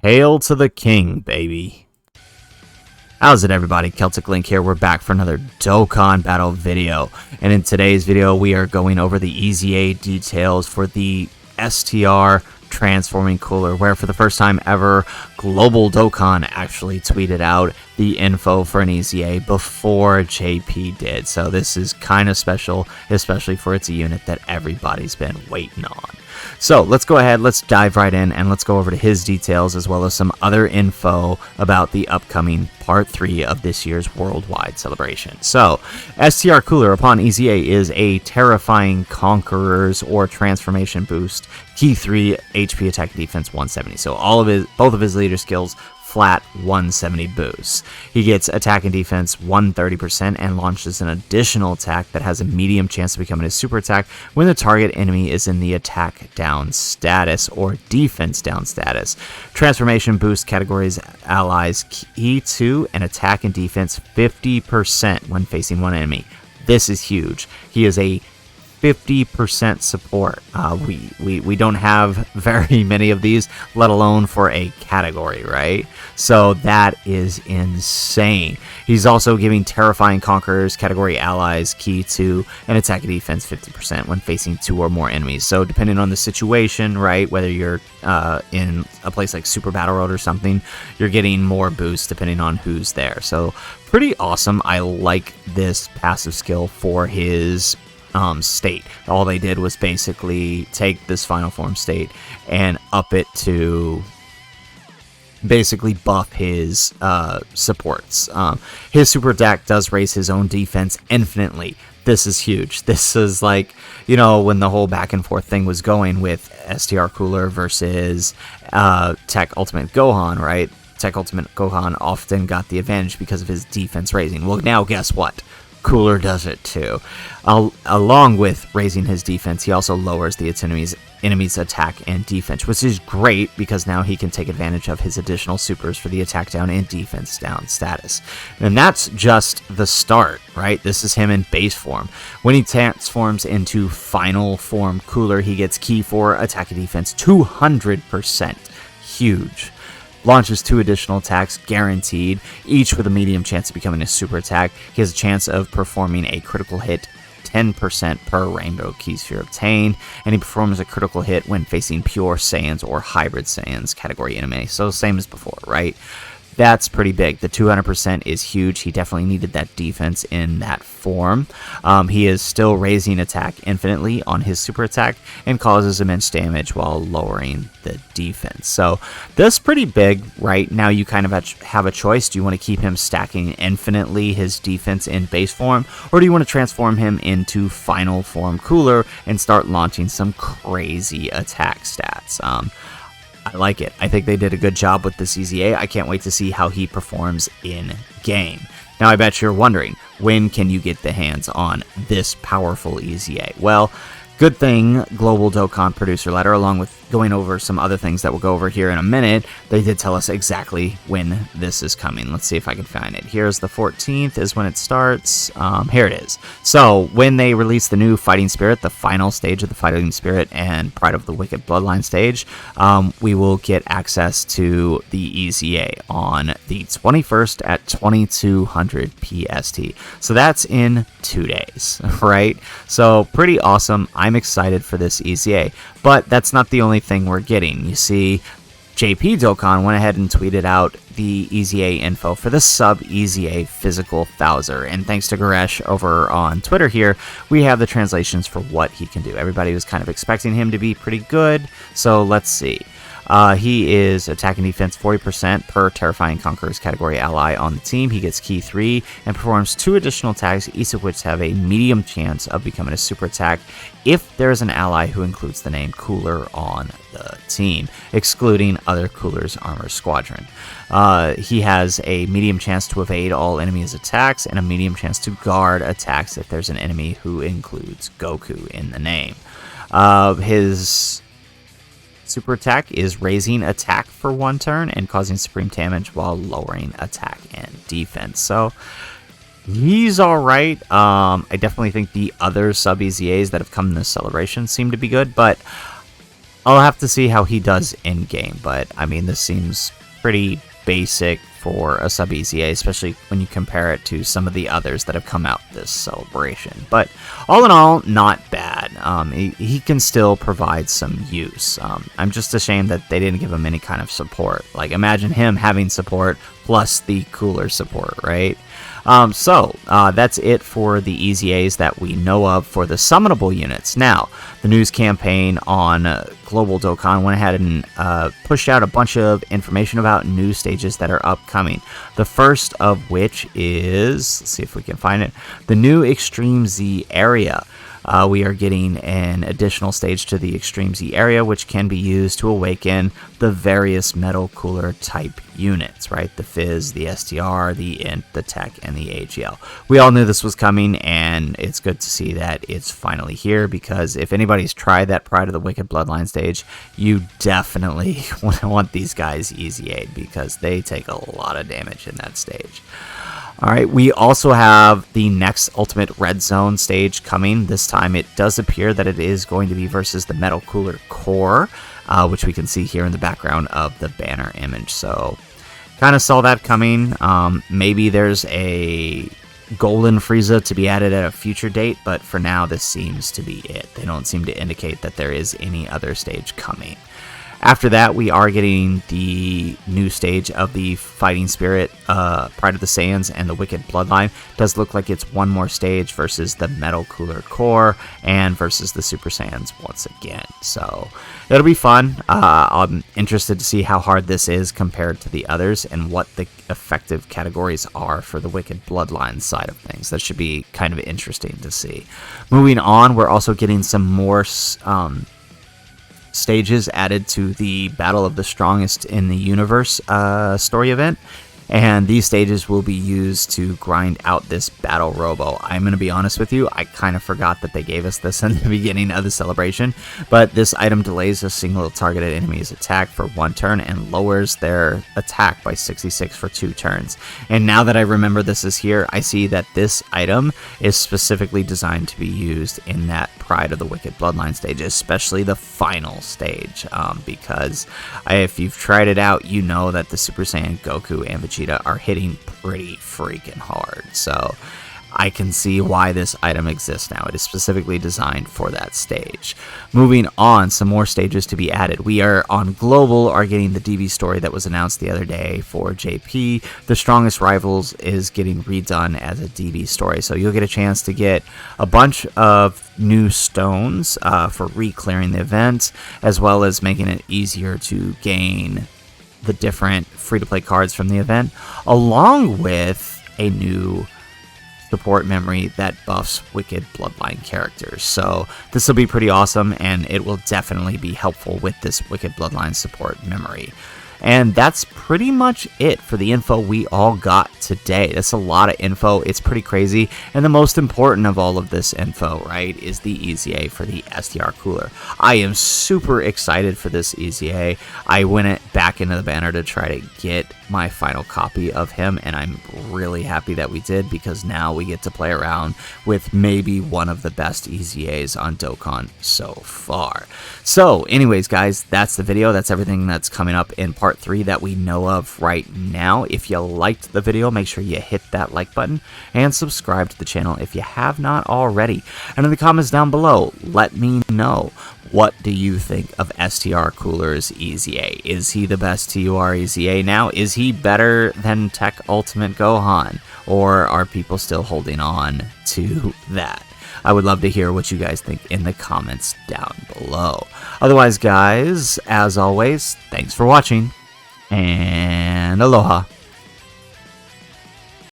Hail to the king, baby. How's it, everybody? Celtic Link here. We're back for another Dokkan battle video. And in today's video, we are going over the EZA details for the STR Transforming Cooler, where for the first time ever, Global Dokkan actually tweeted out the info for an EZA before JP did. So this is kind of special, especially for it's a unit that everybody's been waiting on. So let's go ahead, let's dive right in, and let's go over to his details as well as some other info about the upcoming Part 3 of this year's Worldwide Celebration. So, STR Cooler upon EZA is a Terrifying Conquerors or Transformation boost, key 3, HP attack and defense 170. So both of his leader skills flat 170 boosts. He gets attack and defense 130% and launches an additional attack that has a medium chance of becoming a super attack when the target enemy is in the attack down status or defense down status. Transformation boost categories allies key 2 and attack and defense 50% when facing one enemy. This is huge. He is a 50% support. We don't have very many of these, let alone for a category, right? So that is insane. He's also giving Terrifying Conquerors category allies key to an attack and defense 50% when facing 2 or more enemies. So depending on the situation, right, whether you're in a place like Super Battle Road or something, you're getting more boosts depending on who's there. So pretty awesome. I like this passive skill for his state. All they did was basically take this final form state and up it to basically buff his supports. His super attack does raise his own defense infinitely. This is huge. This is like, you know, when the whole back and forth thing was going with STR Cooler versus Tech Ultimate Gohan, right? Tech Ultimate Gohan often got the advantage because of his defense raising. Well, now guess what? Cooler does it too. Along with raising his defense, he also lowers the enemy's attack and defense, which is great because now he can take advantage of his additional supers for the attack down and defense down status. And that's just the start, right? This is him in base form. When he transforms into final form Cooler, he gets key 4 attack and defense 200%. Huge. Launches 2 additional attacks guaranteed, each with a medium chance of becoming a super attack. He has a chance of performing a critical hit 10% per Rainbow Key Sphere obtained, and he performs a critical hit when facing pure Saiyans or hybrid Saiyans category enemy. So same as before, right? That's pretty big. The 200% is huge. He definitely needed that defense in that form. He is still raising attack infinitely on his super attack and causes immense damage while lowering the defense. So that's pretty big, right? Now you kind of have a choice. Do you want to keep him stacking infinitely his defense in base form, or do you want to transform him into final form Cooler and start launching some crazy attack stats? I like it. I think they did a good job with this EZA. I can't wait to see how he performs in game. Now, I bet you're wondering, when can you get the hands on this powerful EZA? Well, good thing Global Dokkan producer letter, along with going over some other things that we'll go over here in a minute, they did tell us exactly when this is coming. Let's see if I can find it. Here's the 14th is when it starts. Here it is. So when they release the new Fighting Spirit, the final stage of the Fighting Spirit and Pride of the Wicked Bloodline stage, we will get access to the EZA on the 21st at 2200 PST. So that's in 2 days, right? So pretty awesome. I'm excited for this EZA, but that's not the only thing we're getting. You see, JP Dokkan went ahead and tweeted out the EZA info for the sub EZA physical Thouser, and thanks to Goresh over on Twitter here, we have the translations for what he can do. Everybody was kind of expecting him to be pretty good, so let's see. He is attack and defense 40% per Terrifying Conquerors category ally on the team. He gets key 3 and performs 2 additional attacks, each of which have a medium chance of becoming a super attack if there is an ally who includes the name Cooler on the team, excluding other Cooler's Armor Squadron. He has a medium chance to evade all enemies' attacks and a medium chance to guard attacks if there's an enemy who includes Goku in the name. His super attack is raising attack for 1 turn and causing supreme damage while lowering attack and defense. So he's alright. I definitely think the other sub EZAs that have come in this celebration seem to be good, but I'll have to see how he does in game, but I mean, this seems pretty basic for a sub EZA, especially when you compare it to some of the others that have come out this celebration. But all in all, not bad. He can still provide some use. I'm just ashamed that they didn't give him any kind of support. Like, imagine him having support plus the cooler support, right? That's it for the EZAs that we know of for the summonable units. Now, the news campaign on Global Dokkan went ahead and pushed out a bunch of information about new stages that are upcoming. The first of which is, let's see if we can find it, the new Extreme Z area. We are getting an additional stage to the Extreme Z area, which can be used to awaken the various metal cooler type units, right? The Fizz, the STR, the Int, the Tech, and the AGL. We all knew this was coming, and it's good to see that it's finally here, because if anybody's tried that Pride of the Wicked Bloodline stage, you definitely want these guys EZA'd, because they take a lot of damage in that stage. Alright, we also have the next Ultimate Red Zone stage coming. This time it does appear that it is going to be versus the Metal Cooler Core, which we can see here in the background of the banner image. So, kind of saw that coming. Maybe there's a Golden Frieza to be added at a future date, but for now this seems to be it. They don't seem to indicate that there is any other stage coming. After that, we are getting the new stage of the Fighting Spirit, Pride of the Saiyans, and the Wicked Bloodline. It does look like it's one more stage versus the Metal Cooler Core and versus the Super Saiyans once again. So it'll be fun. I'm interested to see how hard this is compared to the others and what the effective categories are for the Wicked Bloodline side of things. That should be kind of interesting to see. Moving on, we're also getting some more stages added to the Battle of the Strongest in the Universe story event, and these stages will be used to grind out this Battle Robo. I'm going to be honest with you, I kind of forgot that they gave us this in the beginning of the celebration, but this item delays a single targeted enemy's attack for 1 turn and lowers their attack by 66 for 2 turns. And now that I remember this is here, I see that this item is specifically designed to be used in that Pride of the Wicked Bloodline stage, especially the final stage, because if you've tried it out, you know that the Super Saiyan Goku and Vegeta are hitting pretty freaking hard. So I can see why this item exists now. It is specifically designed for that stage. Moving on, some more stages to be added. We are on Global, are getting the DB story that was announced the other day for JP. The Strongest Rivals is getting redone as a DB story. So you'll get a chance to get a bunch of new stones for re-clearing the event, as well as making it easier to gain the different free-to-play cards from the event, along with a new support memory that buffs Wicked Bloodline characters. So this will be pretty awesome, and it will definitely be helpful with this Wicked Bloodline support memory. And that's pretty much it for the info we all got today. That's a lot of info. It's pretty crazy. And the most important of all of this info, right, is the EZA for the STR Cooler. I am super excited for this EZA. I went back into the banner to try to get my final copy of him, and I'm really happy that we did, because now we get to play around with maybe one of the best EZAs on Dokkan so far. So anyways, guys, that's the video. That's everything that's coming up in part 3 that we know of right now. If you liked the video, make sure you hit that like button and subscribe to the channel if you have not already. And in the comments down below, let me know, what do you think of STR Cooler's EZA? Is he the best TUR EZA now? Is he better than Tech Ultimate Gohan? Or are people still holding on to that? I would love to hear what you guys think in the comments down below. Otherwise, guys, as always, thanks for watching, and aloha.